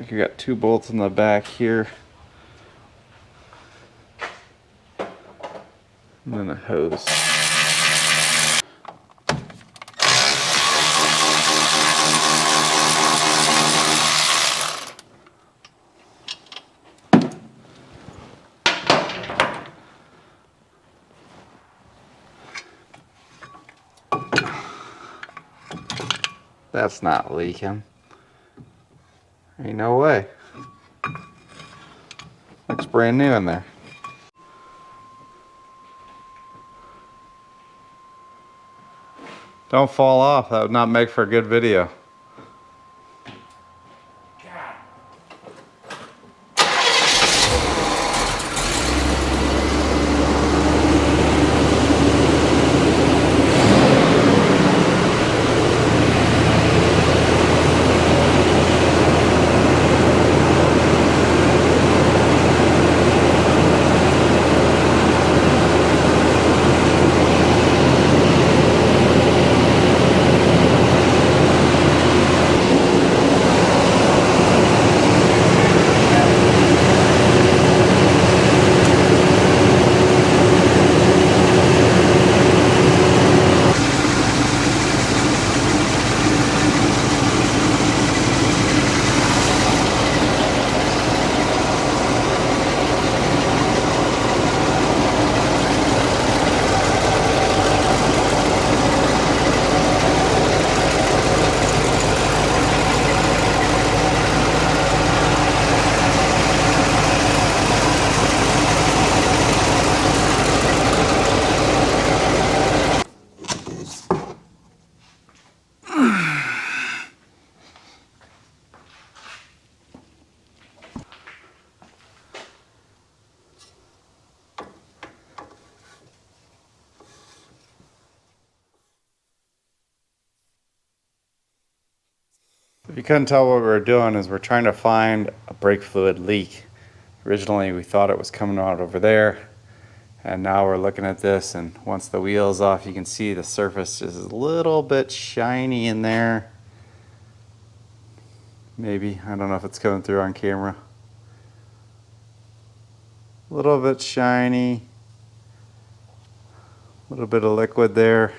like you got 2 bolts in the back here. And then a hose. That's not leaking. Ain't no way. Looks brand new in there. Don't fall off. That would not make for a good video. If you couldn't tell what we were doing is we're trying to find a brake fluid leak. Originally we thought it was coming out over there, and now we're looking at this, and once the wheel is off you can see the surface is a little bit shiny in there. Maybe, I don't know if it's coming through on camera. A little bit shiny, a little bit of liquid there.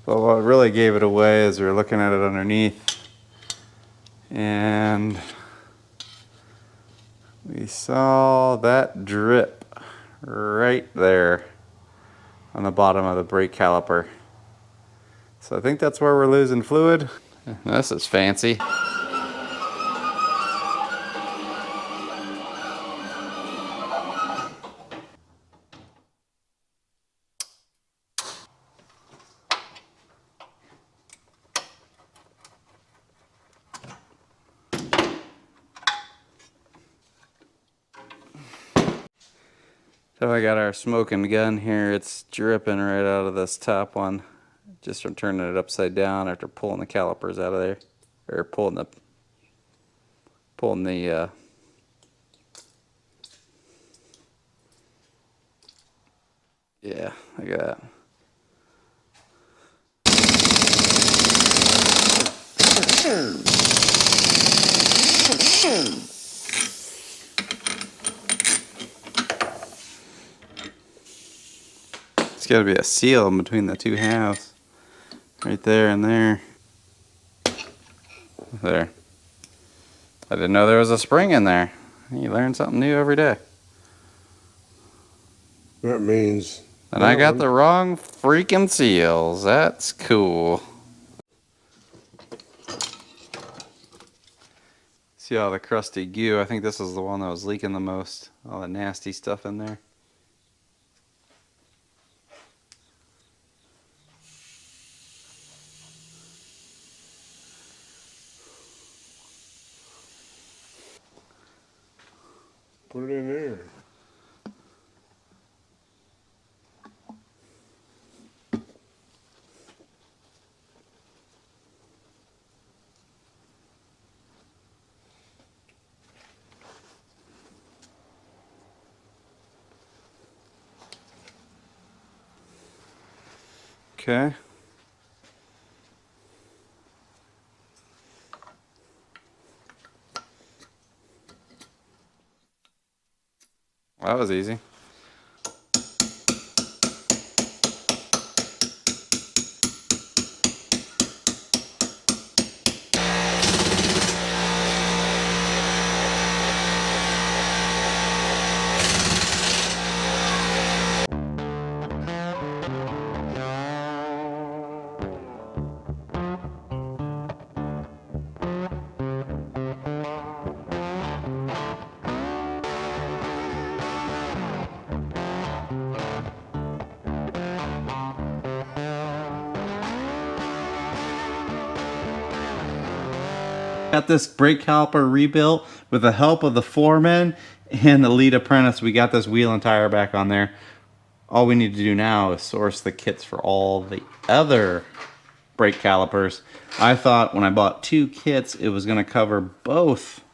But what really gave it away is we were looking at it underneath, and we saw that drip right there on the bottom of the brake caliper. So I think that's where we're losing fluid. This is fancy. So I got our smoking gun here. It's dripping right out of this top one, just from turning it upside down after pulling the calipers out of there, or pulling the yeah, I got. It's got to be a seal in between the 2 halves, right there and there. There. I didn't know there was a spring in there. You learn something new every day. That means... And I got the wrong freaking seals. That's cool. See all the crusty goo? I think this is the one that was leaking the most. All the nasty stuff in there. Put it in there. Okay. That was easy. Got this brake caliper rebuilt with the help of the foreman and the lead apprentice. We got this wheel and tire back on there. All we need to do now is source the kits for all the other brake calipers. I thought when I bought 2 kits it was going to cover both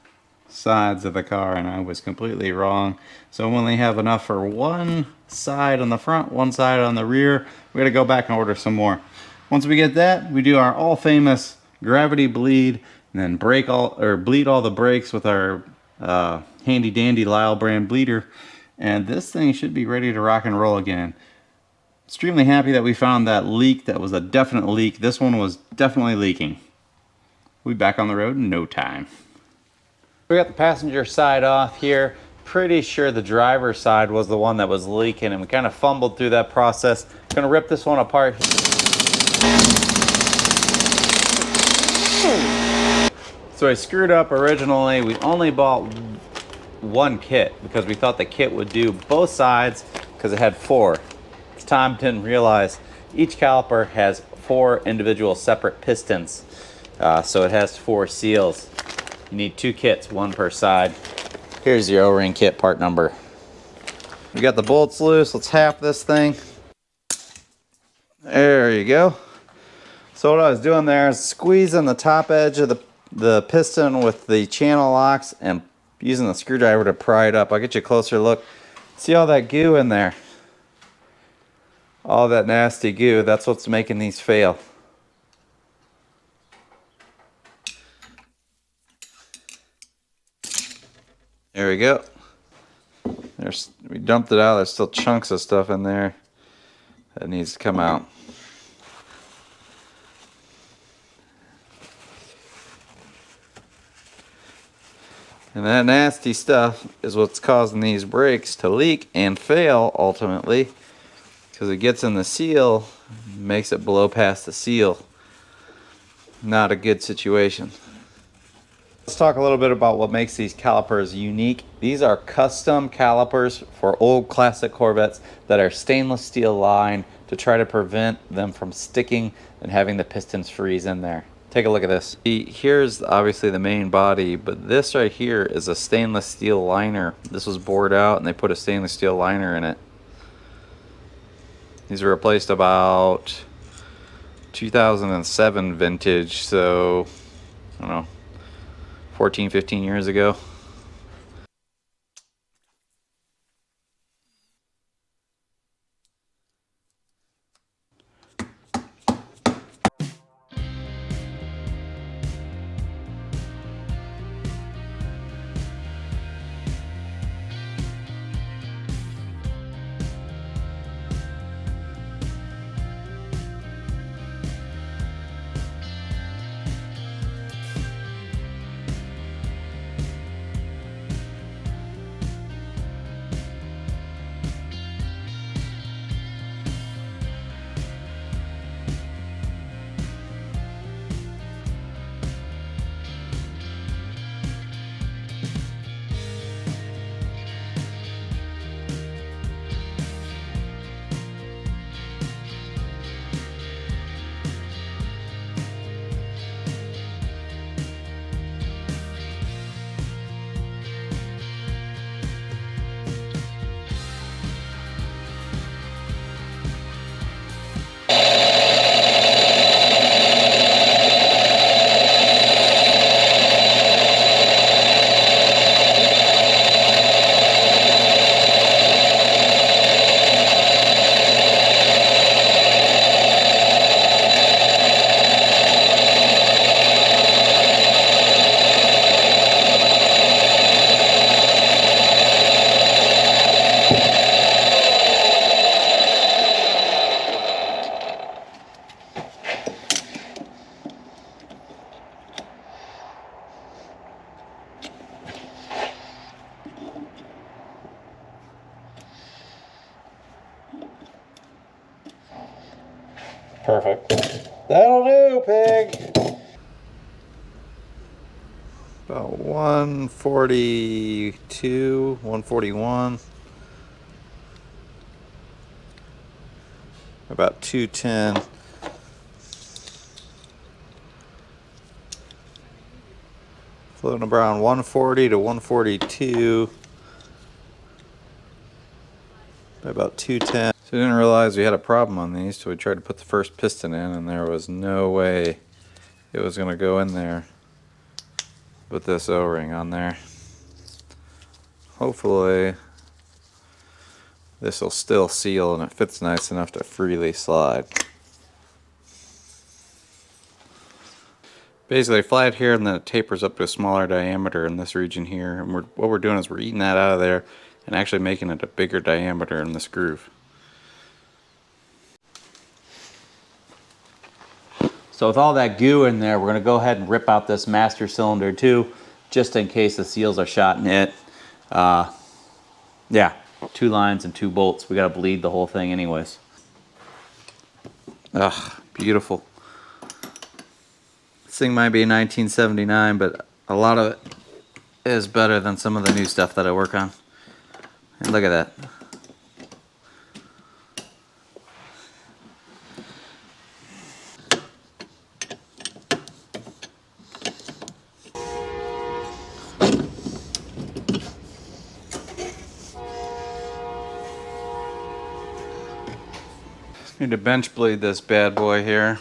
sides of the car, and I was completely wrong. So we only have enough for one side on the front, one side on the rear. We got to go back and order some more. Once we get that, we do our all famous gravity bleed, and then bleed all the brakes with our handy dandy Lyle brand bleeder, and this thing should be ready to rock and roll again. Extremely happy that we found that leak. That was a definite leak. This one was definitely leaking. We'll be back on the road in no time. We got the passenger side off here. Pretty sure the driver's side was the one that was leaking, and we kind of fumbled through that process. Gonna rip this one apart. So I screwed up originally. We only bought 1 kit because we thought the kit would do both sides because it had 4. Tom didn't realize each caliper has 4 individual separate pistons. So it has 4 seals. You need 2 kits, 1 per side. Here's your O-ring kit part number. We got the bolts loose. Let's half this thing. There you go. So what I was doing there is squeezing the top edge of the piston with the channel locks and using the screwdriver to pry it up. I'll get you a closer look. See all that goo in there? All that nasty goo, that's what's making these fail. There we go. We dumped it out. There's still chunks of stuff in there that needs to come out. And that nasty stuff is what's causing these brakes to leak and fail ultimately, because it gets in the seal, makes it blow past the seal. Not a good situation. Let's talk a little bit about what makes these calipers unique. These are custom calipers for old classic Corvettes that are stainless steel lined to try to prevent them from sticking and having the pistons freeze in there. Take a look at this. Here's obviously the main body, but this right here is a stainless steel liner. This was bored out and they put a stainless steel liner in it. These were replaced about 2007 vintage, so I don't know, 14, 15 years ago. Perfect. That'll do, pig. About 142, 141. About 210. Floating around 140 to 142. About 210. So we didn't realize we had a problem on these, so we tried to put the first piston in, and there was no way it was going to go in there with this O-ring on there. Hopefully this will still seal and it fits nice enough to freely slide. Basically flat here, and then it tapers up to a smaller diameter in this region here, and what we're doing is we're eating that out of there and actually making it a bigger diameter in this groove. So with all that goo in there, we're going to go ahead and rip out this master cylinder too, just in case the seals are shot in it. Yeah, 2 lines and 2 bolts. We got to bleed the whole thing anyways. Ugh, beautiful. This thing might be a 1979, but a lot of it is better than some of the new stuff that I work on. And look at that. Need to bench bleed this bad boy here.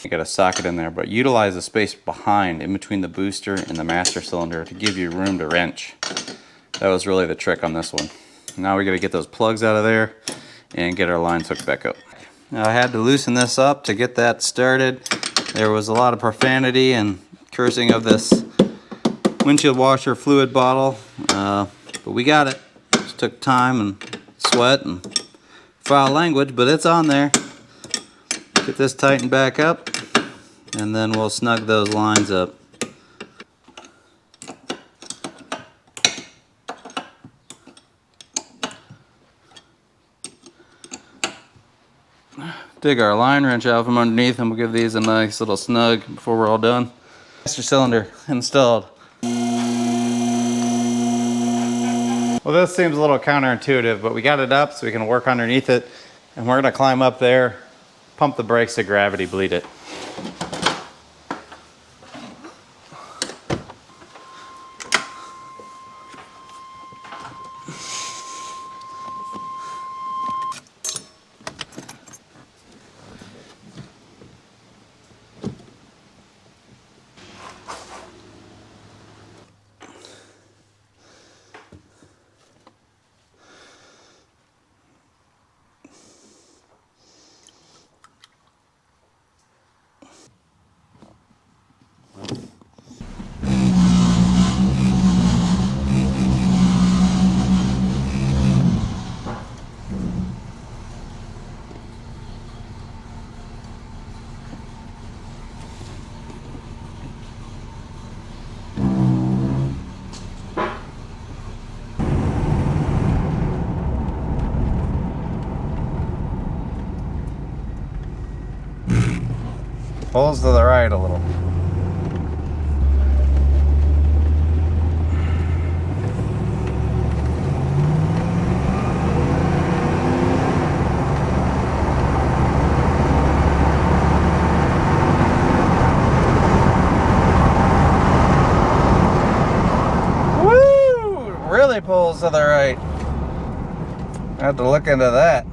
You got a socket in there, but utilize the space behind, in between the booster and the master cylinder, to give you room to wrench. That was really the trick on this one. Now we got to get those plugs out of there and get our lines hooked back up. Now I had to loosen this up to get that started. There was a lot of profanity and cursing of this windshield washer fluid bottle, but we got it. Just took time and sweat and foul language, but it's on there. Get this tightened back up, and then we'll snug those lines up. Dig our line wrench out from underneath, and we'll give these a nice little snug before we're all done. Master cylinder installed. Well, this seems a little counterintuitive, but we got it up so we can work underneath it, and we're gonna climb up there, pump the brakes to gravity bleed it. Pulls to the right a little. Woo! Really pulls to the right. I have to look into that.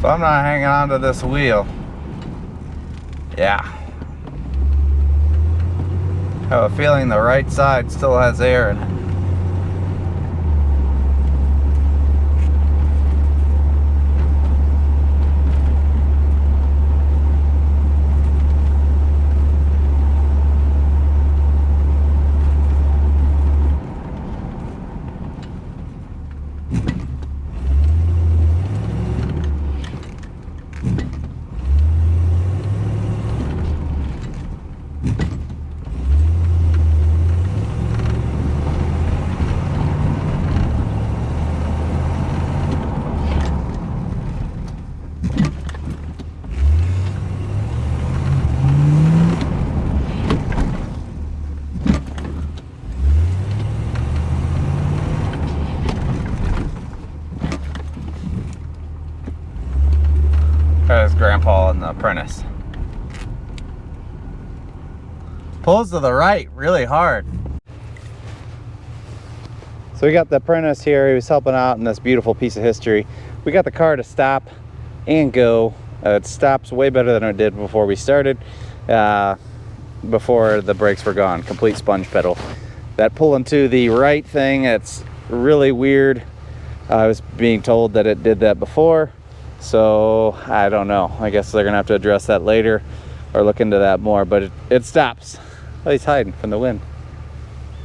So I'm not hanging on to this wheel. Yeah. I have a feeling the right side still has air in it. There's Grandpa and the apprentice. Pulls to the right really hard. So we got the apprentice here. He was helping out in this beautiful piece of history. We got the car to stop and go. It stops way better than it did before we started. Before the brakes were gone. Complete sponge pedal. That pulling to the right thing, it's really weird. I was being told that it did that before. So I don't know. I guess they're gonna have to address that later or look into that more, but it stops. Oh, he's hiding from the wind.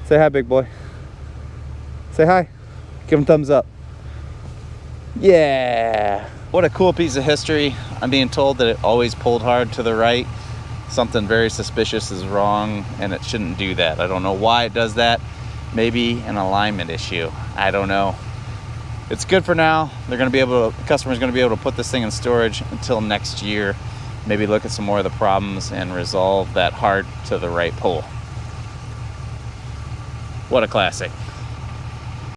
Say hi, big boy. Say hi. Give him thumbs up. Yeah. What a cool piece of history. I'm being told that it always pulled hard to the right. Something very suspicious is wrong and it shouldn't do that. I don't know why it does that. Maybe an alignment issue. I don't know. It's good for now. They're going to be able to, the customer's going to be able to put this thing in storage until next year. Maybe look at some more of the problems and resolve that hard to the right pull. What a classic.